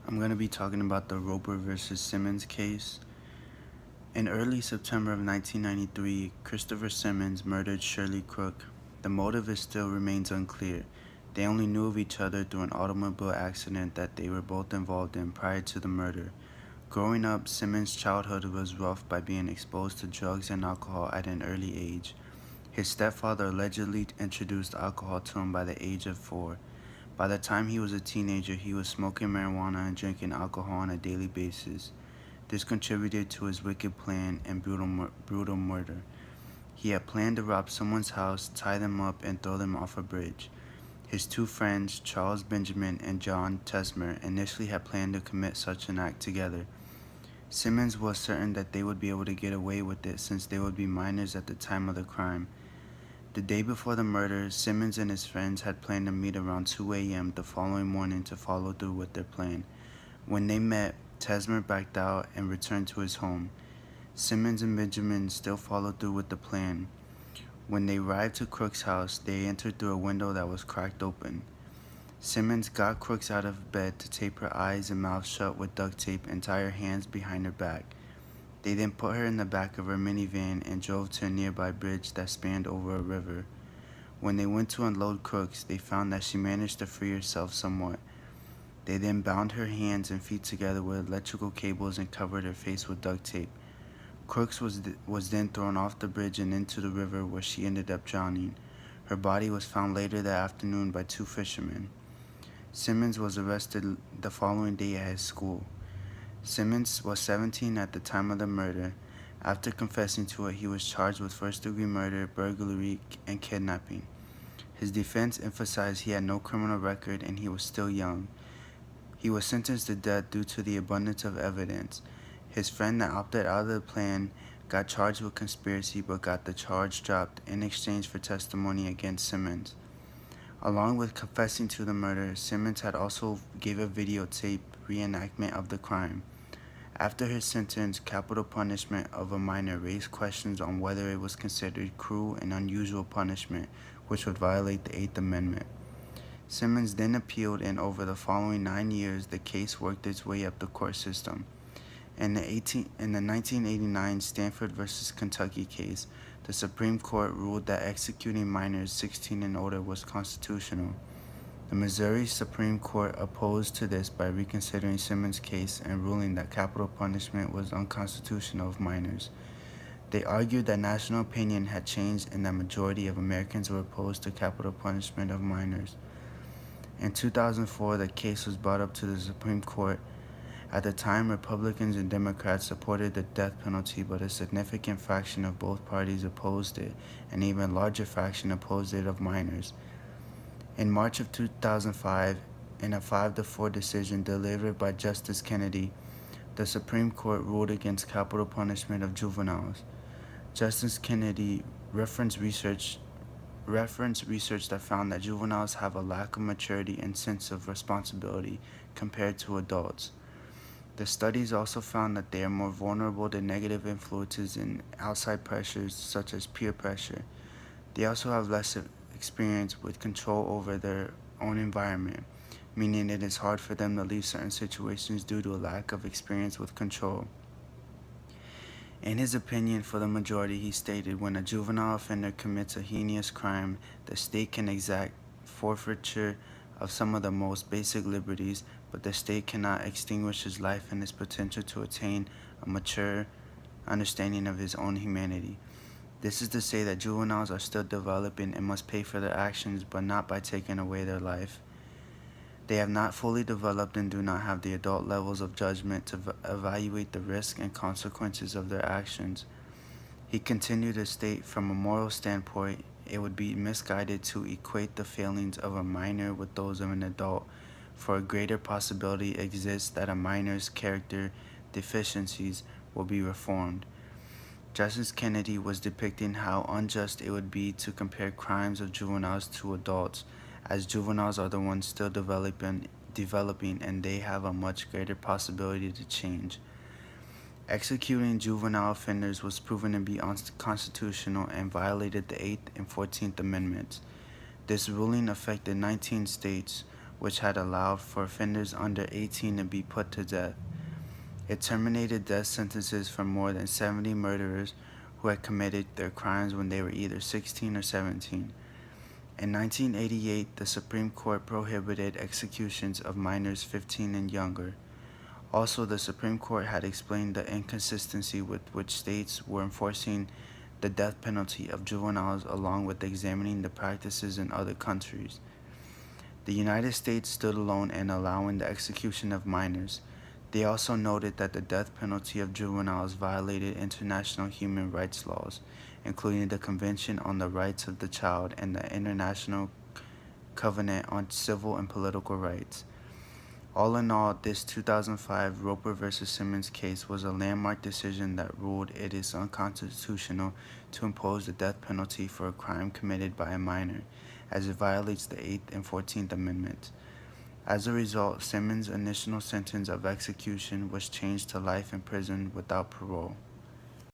I'm going to be talking about the Roper versus Simmons case. In early September of 1993, Christopher Simmons murdered Shirley Crook. The motive still remains unclear. They only knew of each other through an automobile accident that they were both involved in prior to the murder. Growing up, Simmons' childhood was rough by being exposed to drugs and alcohol at an early age. His stepfather allegedly introduced alcohol to him by the age of 4. By the time he was a teenager, he was smoking marijuana and drinking alcohol on a daily basis. This contributed to his wicked plan and brutal murder. He had planned to rob someone's house, tie them up, and throw them off a bridge. His two friends, Charles Benjamin and John Tesmer, initially had planned to commit such an act together. Simmons was certain that they would be able to get away with it since they would be minors at the time of the crime. The day before the murder, Simmons and his friends had planned to meet around 2 a.m. the following morning to follow through with their plan. When they met, Tesmer backed out and returned to his home. Simmons and Benjamin still followed through with the plan. When they arrived to Crook's house, they entered through a window that was cracked open. Simmons got Crooks out of bed to tape her eyes and mouth shut with duct tape and tie her hands behind her back. They then put her in the back of her minivan and drove to a nearby bridge that spanned over a river. When they went to unload Crooks, they found that she managed to free herself somewhat. They then bound her hands and feet together with electrical cables and covered her face with duct tape. Crooks was then thrown off the bridge and into the river where she ended up drowning. Her body was found later that afternoon by 2 fishermen. Simmons was arrested the following day at his school. Simmons was 17 at the time of the murder. After confessing to it, he was charged with first-degree murder, burglary, and kidnapping. His defense emphasized he had no criminal record and he was still young. He was sentenced to death due to the abundance of evidence. His friend that opted out of the plan got charged with conspiracy but got the charge dropped in exchange for testimony against Simmons. Along with confessing to the murder, Simmons had also gave a videotape reenactment of the crime. After his sentence, capital punishment of a minor raised questions on whether it was considered cruel and unusual punishment, which would violate the Eighth Amendment. Simmons then appealed, and over the following 9 years, the case worked its way up the court system. In the 1989 Stanford v. Kentucky case, the Supreme Court ruled that executing minors 16 and older was constitutional. The Missouri Supreme Court opposed to this by reconsidering Simmons' case and ruling that capital punishment was unconstitutional of minors. They argued that national opinion had changed and that majority of Americans were opposed to capital punishment of minors. In 2004, the case was brought up to the Supreme Court. At the time, Republicans and Democrats supported the death penalty, but a significant fraction of both parties opposed it, and an even larger fraction opposed it of minors. In March of 2005, in a 5-4 decision delivered by Justice Kennedy, the Supreme Court ruled against capital punishment of juveniles. Justice Kennedy referenced research that found that juveniles have a lack of maturity and sense of responsibility compared to adults. The studies also found that they are more vulnerable to negative influences and outside pressures such as peer pressure. They also have less experience with control over their own environment, meaning it is hard for them to leave certain situations due to a lack of experience with control. In his opinion, for the majority, he stated, when a juvenile offender commits a heinous crime, the state can exact forfeiture of some of the most basic liberties, but the state cannot extinguish his life and his potential to attain a mature understanding of his own humanity. This is to say that juveniles are still developing and must pay for their actions, but not by taking away their life. They have not fully developed and do not have the adult levels of judgment to evaluate the risks and consequences of their actions. He continued to state, from a moral standpoint, it would be misguided to equate the failings of a minor with those of an adult, for a greater possibility exists that a minor's character deficiencies will be reformed. Justice Kennedy was depicting how unjust it would be to compare crimes of juveniles to adults, as juveniles are the ones still developing and they have a much greater possibility to change. Executing juvenile offenders was proven to be unconstitutional and violated the 8th and 14th Amendments. This ruling affected 19 states, which had allowed for offenders under 18 to be put to death. It terminated death sentences for more than 70 murderers who had committed their crimes when they were either 16 or 17. In 1988, the Supreme Court prohibited executions of minors 15 and younger. Also, the Supreme Court had explained the inconsistency with which states were enforcing the death penalty of juveniles, along with examining the practices in other countries. The United States stood alone in allowing the execution of minors. They also noted that the death penalty of juveniles violated international human rights laws, including the Convention on the Rights of the Child and the International Covenant on Civil and Political Rights. All in all, this 2005 Roper v. Simmons case was a landmark decision that ruled it is unconstitutional to impose the death penalty for a crime committed by a minor, as it violates the 8th and 14th Amendments. As a result, Simmons' initial sentence of execution was changed to life in prison without parole.